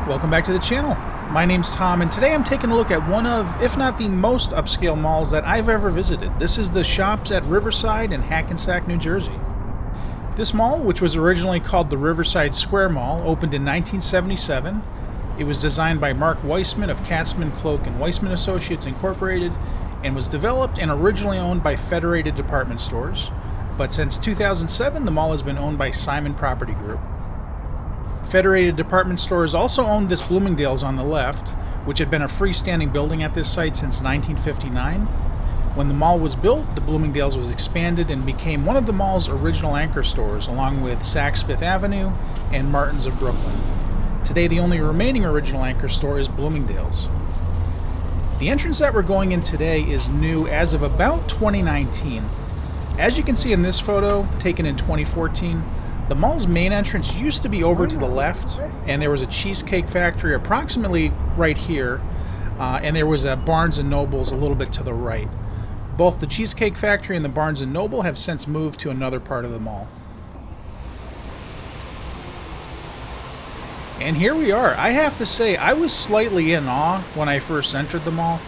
Welcome back to the channel. My name's Tom, and today I'm taking a look at one of, if not the most upscale malls that I've ever visited. This is the Shops at Riverside in Hackensack, New Jersey. This mall, which was originally called the Riverside Square Mall, opened in 1977. It was designed by Mark Weissman of Katzman, Cloak and Weissman Associates Incorporated, and was developed and originally owned by Federated Department Stores. But since 2007, the mall has been owned by Simon Property Group. Federated Department Stores also owned this Bloomingdale's on the left, which had been a freestanding building at this site since 1959. When the mall was built, the Bloomingdale's was expanded and became one of the mall's original anchor stores, along with Saks Fifth Avenue and Martin's of Brooklyn. Today, the only remaining original anchor store is Bloomingdale's. The entrance that we're going in today is new as of about 2019. As you can see in this photo, taken in 2014, the mall's main entrance used to be over to the left, and there was a cheesecake factory approximately right here, and there was a Barnes & Noble's a little bit to the right. Both the Cheesecake Factory and the Barnes & Noble have since moved to another part of the mall. And here we are. I have to say, I was slightly in awe when I first entered the mall.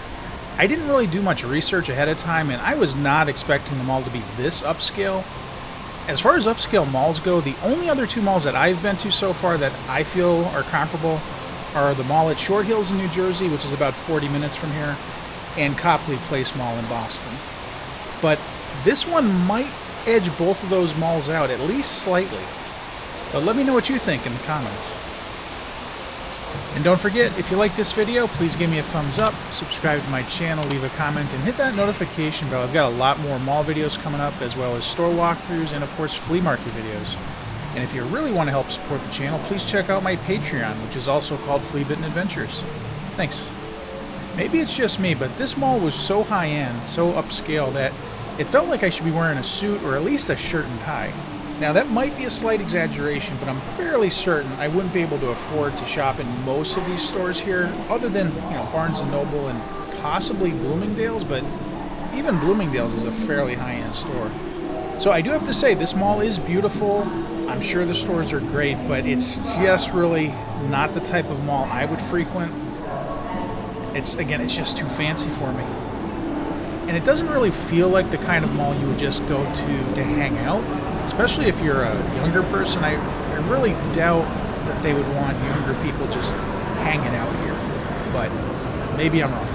I didn't really do much research ahead of time, and I was not expecting the mall to be this upscale. As far as upscale malls go, the only other two malls that I've been to so far that I feel are comparable are the mall at Short Hills in New Jersey, which is about 40 minutes from here, and Copley Place Mall in Boston. But this one might edge both of those malls out, at least slightly. But let me know what you think in the comments. And don't forget, if you like this video, please give me a thumbs up, subscribe to my channel, leave a comment, and hit that notification bell. I've got a lot more mall videos coming up, as well as store walkthroughs and, of course, flea market videos. And if you really want to help support the channel, please check out my Patreon, which is also called Flea Bitten Adventures. Thanks. Maybe it's just me, but this mall was so high-end, so upscale, that it felt like I should be wearing a suit or at least a shirt and tie. Now, that might be a slight exaggeration, but I'm fairly certain I wouldn't be able to afford to shop in most of these stores here, other than, Barnes & Noble and possibly Bloomingdale's, but even Bloomingdale's is a fairly high-end store. So I do have to say, this mall is beautiful. I'm sure the stores are great, but it's just really not the type of mall I would frequent. It's just too fancy for me. And it doesn't really feel like the kind of mall you would just go to hang out. Especially if you're a younger person, I really doubt that they would want younger people just hanging out here. But maybe I'm wrong.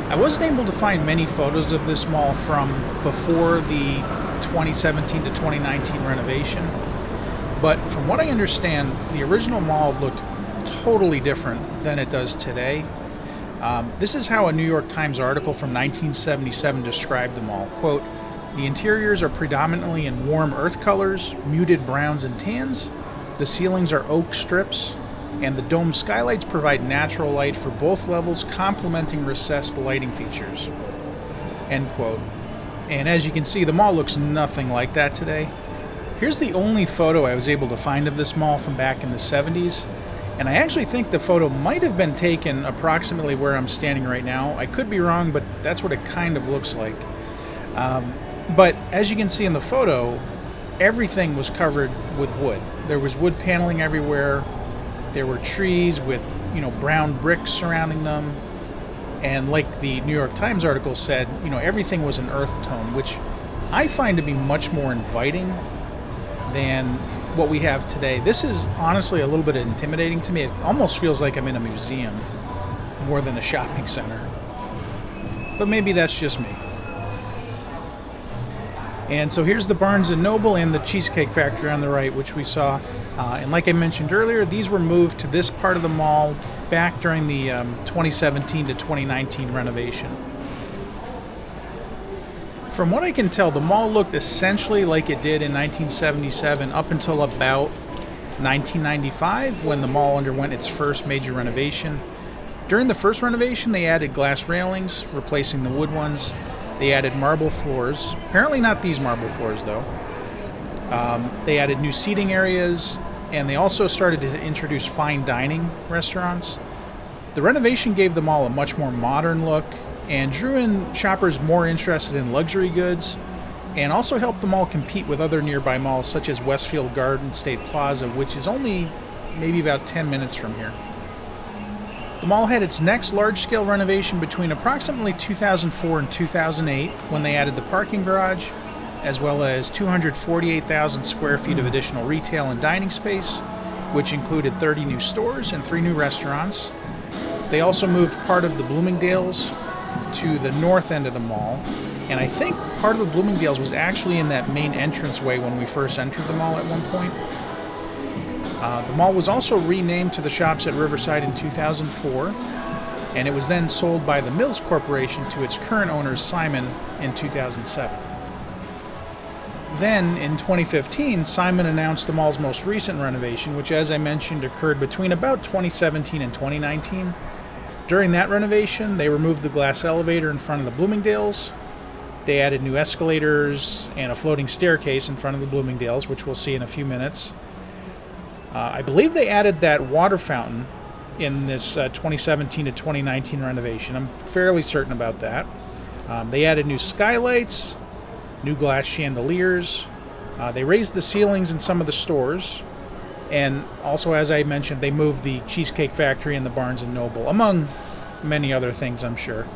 I wasn't able to find many photos of this mall from before the 2017 to 2019 renovation. But from what I understand, the original mall looked totally different than it does today. This is how a New York Times article from 1977 described the mall. Quote, "The interiors are predominantly in warm earth colors, muted browns and tans. The ceilings are oak strips, and the dome skylights provide natural light for both levels, complementing recessed lighting features." End quote. And as you can see, the mall looks nothing like that today. Here's the only photo I was able to find of this mall from back in the 70s. And I actually think the photo might have been taken approximately where I'm standing right now. I could be wrong, but that's what it kind of looks like. But as you can see in the photo, everything was covered with wood. There was wood paneling everywhere. There were trees with, brown bricks surrounding them. And like the New York Times article said, everything was an earth tone, which I find to be much more inviting than what we have today. This is honestly a little bit intimidating to me. It almost feels like I'm in a museum more than a shopping center. But maybe that's just me. And so here's the Barnes & Noble and the Cheesecake Factory on the right, which we saw. And like I mentioned earlier, these were moved to this part of the mall back during the 2017 to 2019 renovation. From what I can tell, the mall looked essentially like it did in 1977 up until about 1995, when the mall underwent its first major renovation. During the first renovation, they added glass railings, replacing the wood ones. They added marble floors. Apparently not these marble floors, though. They added new seating areas, and they also started to introduce fine dining restaurants. The renovation gave the mall a much more modern look and drew in shoppers more interested in luxury goods, and also helped the mall compete with other nearby malls such as Westfield Garden State Plaza, which is only maybe about 10 minutes from here. The mall had its next large-scale renovation between approximately 2004 and 2008 when they added the parking garage, as well as 248,000 square feet of additional retail and dining space, which included 30 new stores and 3 new restaurants. They also moved part of the Bloomingdale's to the north end of the mall, and I think part of the Bloomingdale's was actually in that main entranceway when we first entered the mall at one point. The mall was also renamed to the Shops at Riverside in 2004, and it was then sold by the Mills Corporation to its current owner, Simon, in 2007. Then, in 2015, Simon announced the mall's most recent renovation, which, as I mentioned, occurred between about 2017 and 2019. During that renovation, they removed the glass elevator in front of the Bloomingdale's. They added new escalators and a floating staircase in front of the Bloomingdale's, which we'll see in a few minutes. I believe they added that water fountain in this 2017 to 2019 renovation. I'm fairly certain about that. They added new skylights, new glass chandeliers. They raised the ceilings in some of the stores. And also, as I mentioned, they moved the Cheesecake Factory and the Barnes & Noble, among many other things, I'm sure.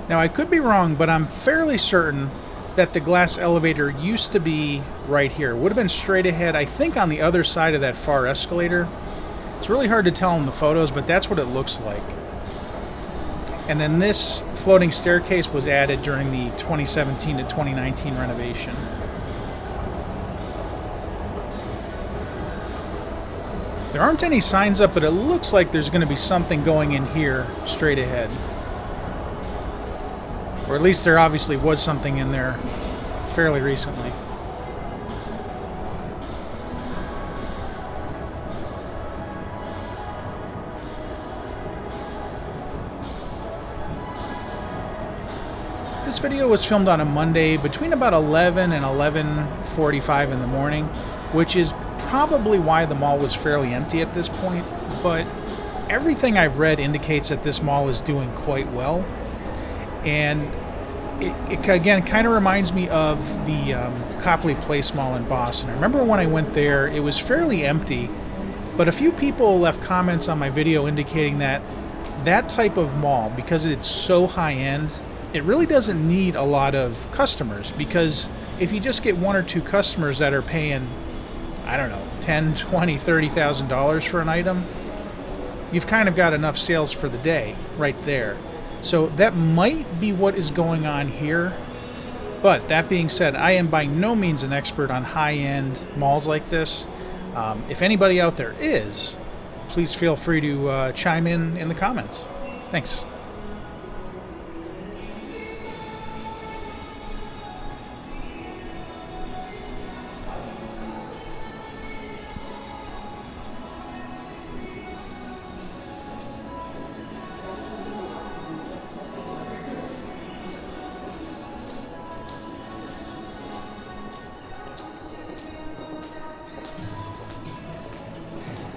Now, I could be wrong, but I'm fairly certain that the glass elevator used to be right here. It would have been straight ahead, I think, on the other side of that far escalator. It's really hard to tell in the photos, but that's what it looks like. And then this floating staircase was added during the 2017 to 2019 renovation. There aren't any signs up, but it looks like there's going to be something going in here straight ahead. Or at least there obviously was something in there fairly recently. This video was filmed on a Monday between about 11 and 11:45 in the morning, which is probably why the mall was fairly empty at this point, but everything I've read indicates that this mall is doing quite well. And it again kind of reminds me of the Copley Place Mall in Boston. I remember when I went there, it was fairly empty, but a few people left comments on my video indicating that that type of mall, because it's so high-end, it really doesn't need a lot of customers, because if you just get 1 or 2 customers that are paying, I don't know, $10,000, $20,000, $30,000 for an item, you've kind of got enough sales for the day right there. So that might be what is going on here. But that being said, I am by no means an expert on high-end malls like this. If anybody out there is, please feel free to chime in the comments. Thanks.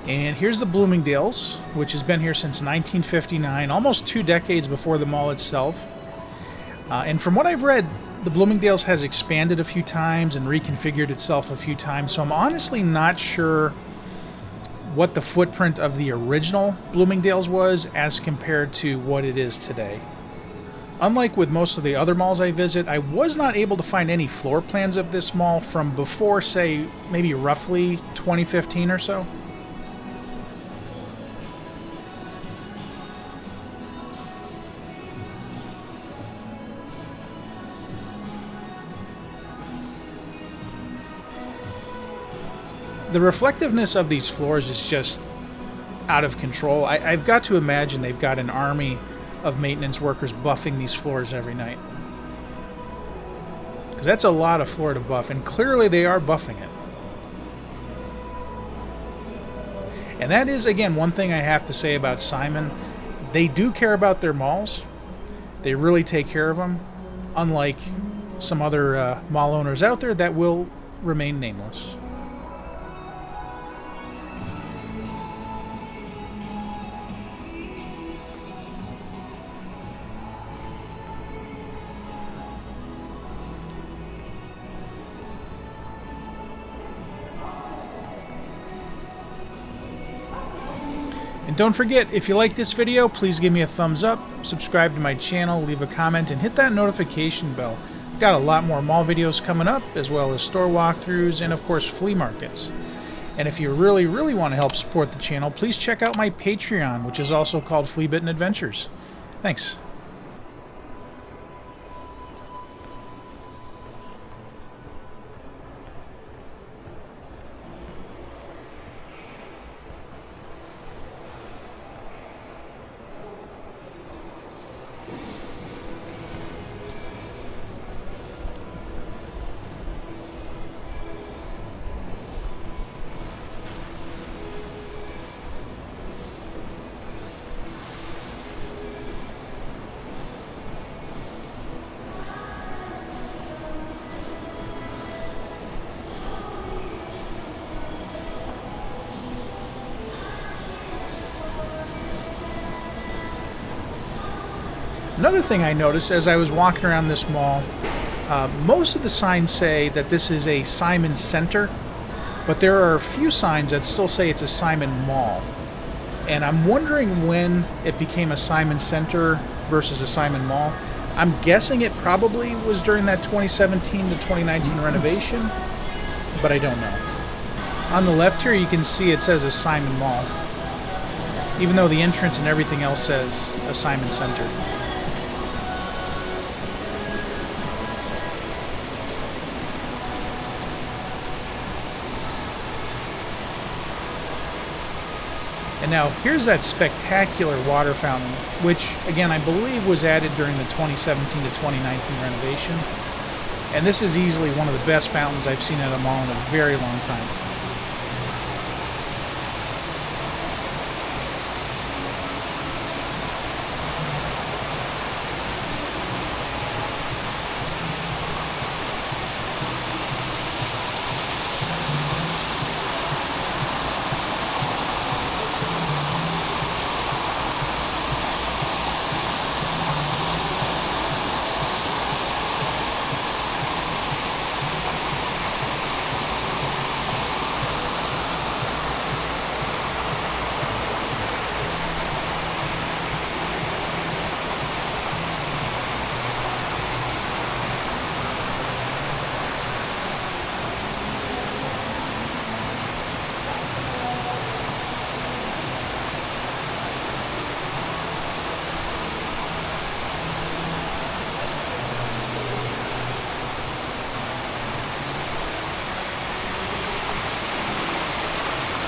And here's the Bloomingdale's, which has been here since 1959, almost 2 decades before the mall itself. And from what I've read, the Bloomingdale's has expanded a few times and reconfigured itself a few times, so I'm honestly not sure what the footprint of the original Bloomingdale's was as compared to what it is today. Unlike with most of the other malls I visit, I was not able to find any floor plans of this mall from before, say, maybe roughly 2015 or so. The reflectiveness of these floors is just out of control. I've got to imagine they've got an army of maintenance workers buffing these floors every night. Because that's a lot of floor to buff, and clearly they are buffing it. And that is, again, one thing I have to say about Simon. They do care about their malls. They really take care of them, unlike some other mall owners out there that will remain nameless. And don't forget, if you like this video, please give me a thumbs up, subscribe to my channel, leave a comment, and hit that notification bell. I've got a lot more mall videos coming up, as well as store walkthroughs and, of course, flea markets. And if you really, really want to help support the channel, please check out my Patreon, which is also called Flea Bitten Adventures. Thanks. Another thing I noticed as I was walking around this mall, most of the signs say that this is a Simon Center, but there are a few signs that still say it's a Simon Mall. And I'm wondering when it became a Simon Center versus a Simon Mall. I'm guessing it probably was during that 2017 to 2019 renovation, but I don't know. On the left here you can see it says a Simon Mall, even though the entrance and everything else says a Simon Center. And now, here's that spectacular water fountain, which, again, I believe was added during the 2017 to 2019 renovation. And this is easily one of the best fountains I've seen at a mall in a very long time.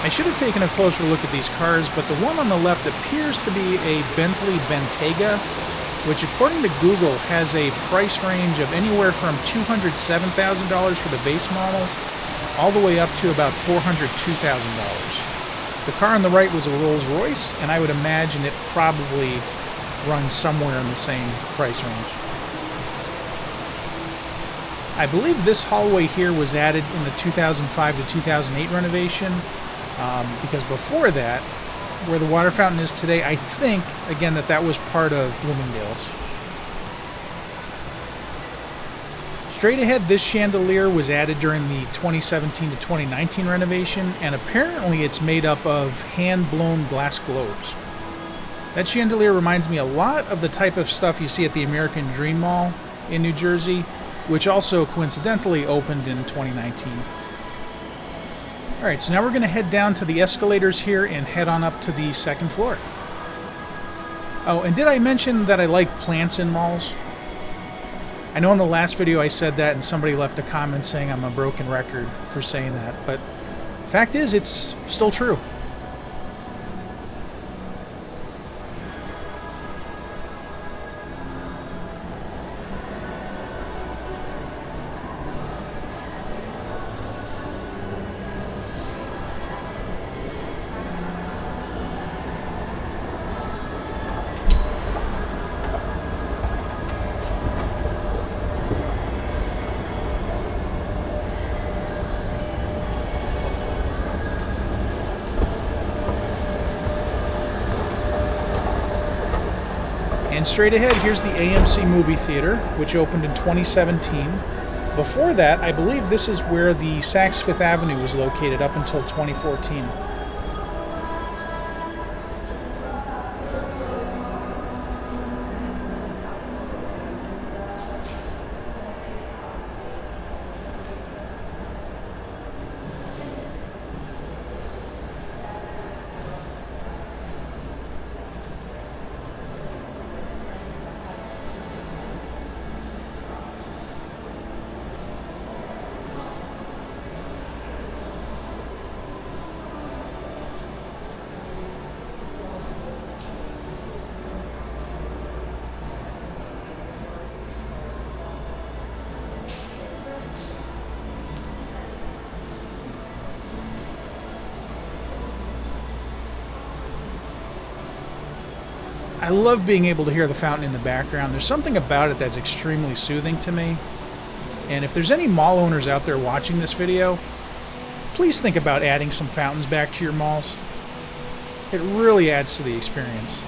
I should have taken a closer look at these cars, but the one on the left appears to be a Bentley Bentayga, which according to Google has a price range of anywhere from $207,000 for the base model, all the way up to about $402,000. The car on the right was a Rolls Royce, and I would imagine it probably runs somewhere in the same price range. I believe this hallway here was added in the 2005 to 2008 renovation, because before that, where the water fountain is today, I think, again, that was part of Bloomingdale's. Straight ahead, this chandelier was added during the 2017 to 2019 renovation, and apparently it's made up of hand-blown glass globes. That chandelier reminds me a lot of the type of stuff you see at the American Dream Mall in New Jersey, which also coincidentally opened in 2019. Alright, so now we're going to head down to the escalators here and head on up to the second floor. Oh, and did I mention that I like plants in malls? I know in the last video I said that and somebody left a comment saying I'm a broken record for saying that, but fact is, it's still true. And straight ahead, here's the AMC movie theater, which opened in 2017. Before that, I believe this is where the Saks Fifth Avenue was located up until 2014. I love being able to hear the fountain in the background. There's something about it that's extremely soothing to me. And if there's any mall owners out there watching this video, please think about adding some fountains back to your malls. It really adds to the experience.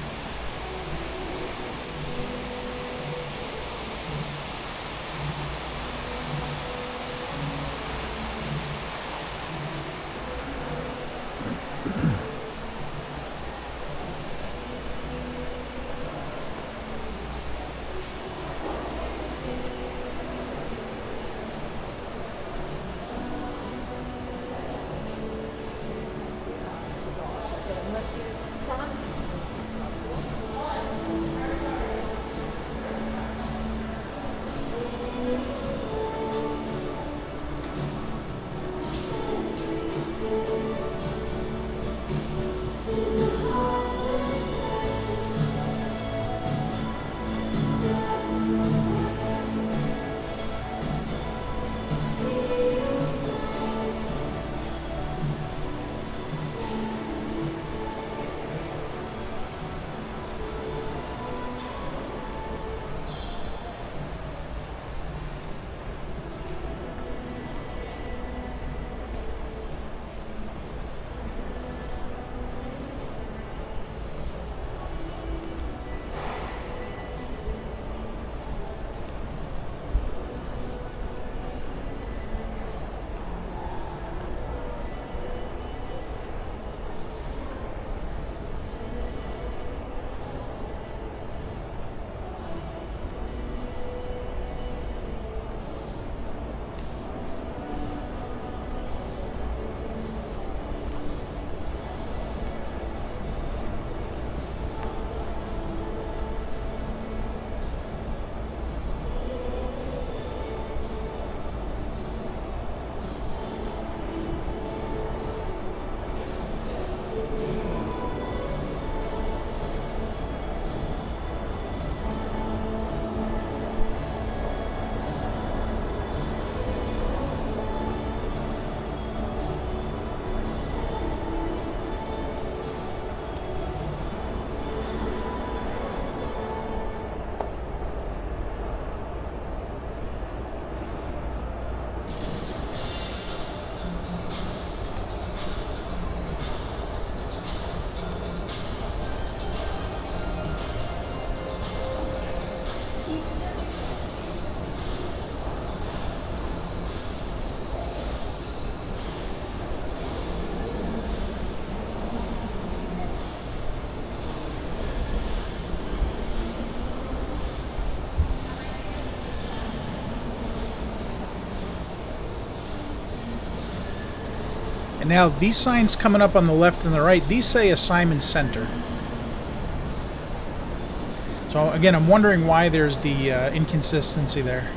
And now these signs coming up on the left and the right, these say Assignment Center. So again, I'm wondering why there's the inconsistency there.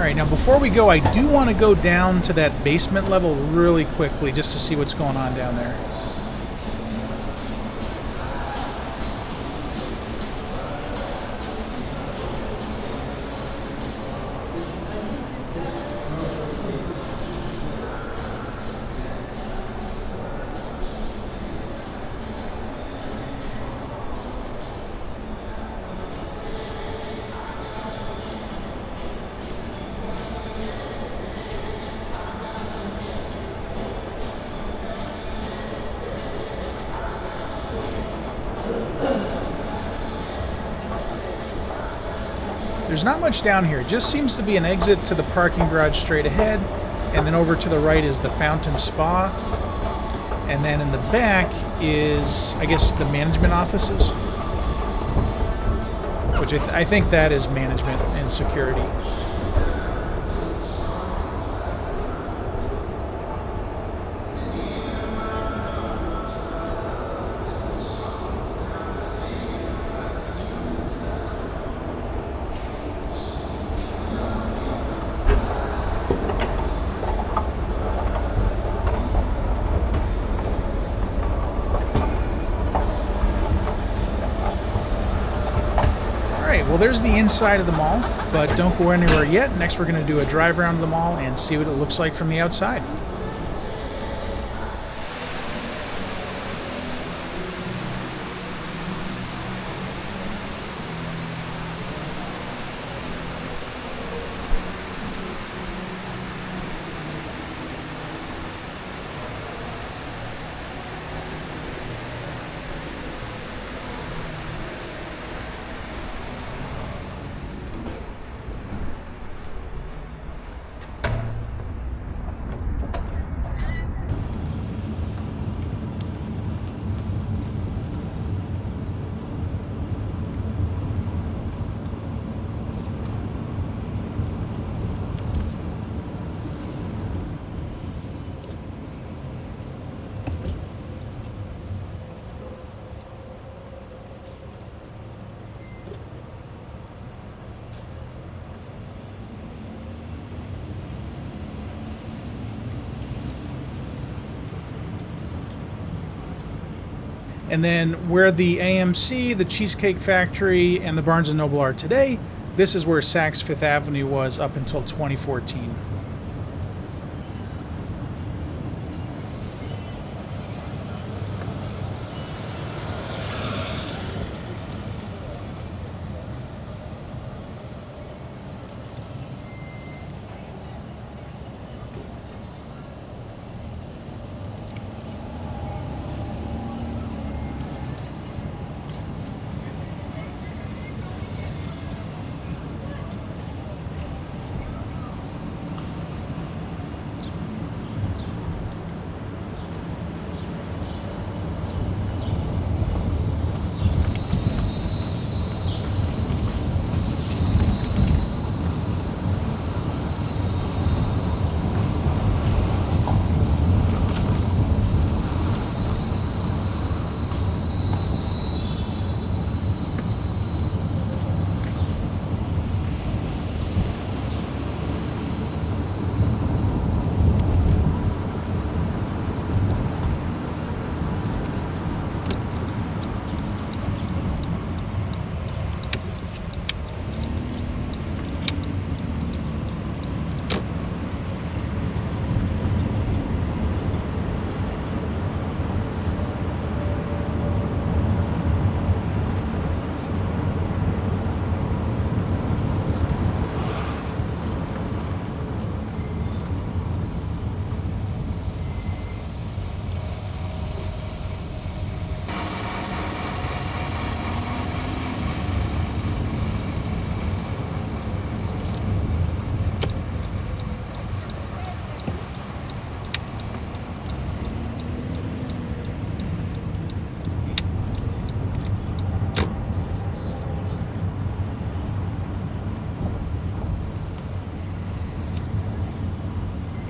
Alright, now before we go, I do want to go down to that basement level really quickly just to see what's going on down there. There's not much down here. It just seems to be an exit to the parking garage straight ahead, and then over to the right is the Fountain Spa, and then in the back is, I guess, the management offices, which I think that is management and security. Well, there's the inside of the mall, but don't go anywhere yet. Next, we're going to do a drive around the mall and see what it looks like from the outside. And then where the AMC, the Cheesecake Factory, and the Barnes & Noble are today, this is where Saks Fifth Avenue was up until 2014.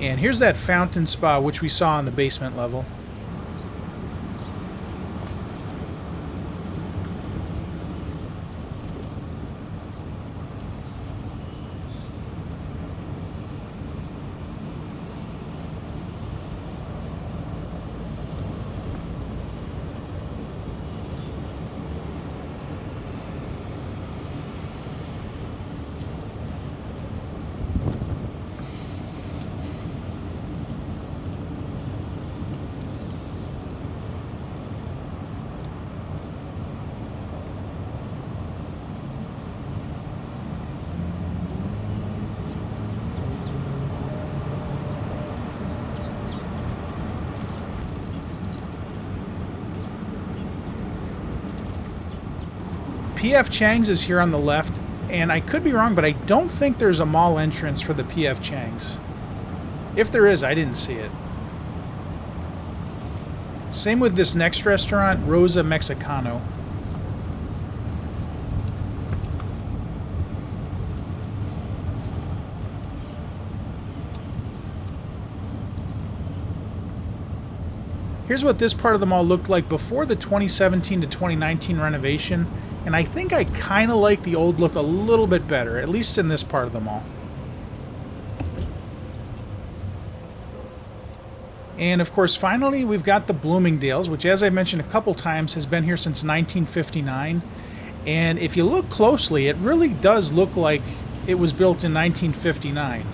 And here's that fountain spa, which we saw on the basement level. PF Chang's is here on the left, and I could be wrong, but I don't think there's a mall entrance for the PF Chang's. If there is, I didn't see it. Same with this next restaurant, Rosa Mexicano. Here's what this part of the mall looked like before the 2017 to 2019 renovation, and I think I kind of like the old look a little bit better, at least in this part of the mall. And of course, finally, we've got the Bloomingdale's, which, as I mentioned a couple times, has been here since 1959. And if you look closely, it really does look like it was built in 1959.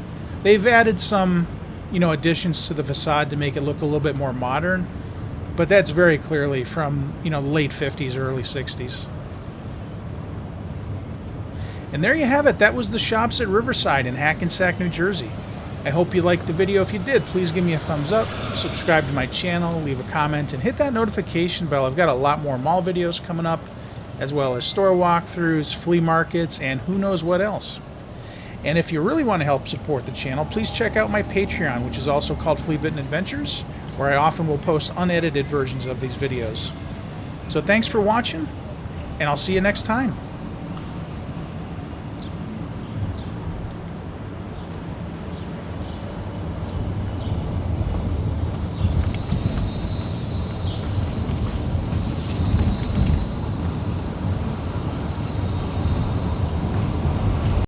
They've added some, additions to the facade to make it look a little bit more modern, but that's very clearly from, the late 50s, early 60s. And there you have it. That was the shops at Riverside in Hackensack, New Jersey. I hope you liked the video. If you did, please give me a thumbs up, subscribe to my channel, leave a comment, and hit that notification bell. I've got a lot more mall videos coming up, as well as store walkthroughs, flea markets, and who knows what else. And if you really want to help support the channel, please check out my Patreon, which is also called Flea Bitten Adventures, where I often will post unedited versions of these videos. So thanks for watching, and I'll see you next time.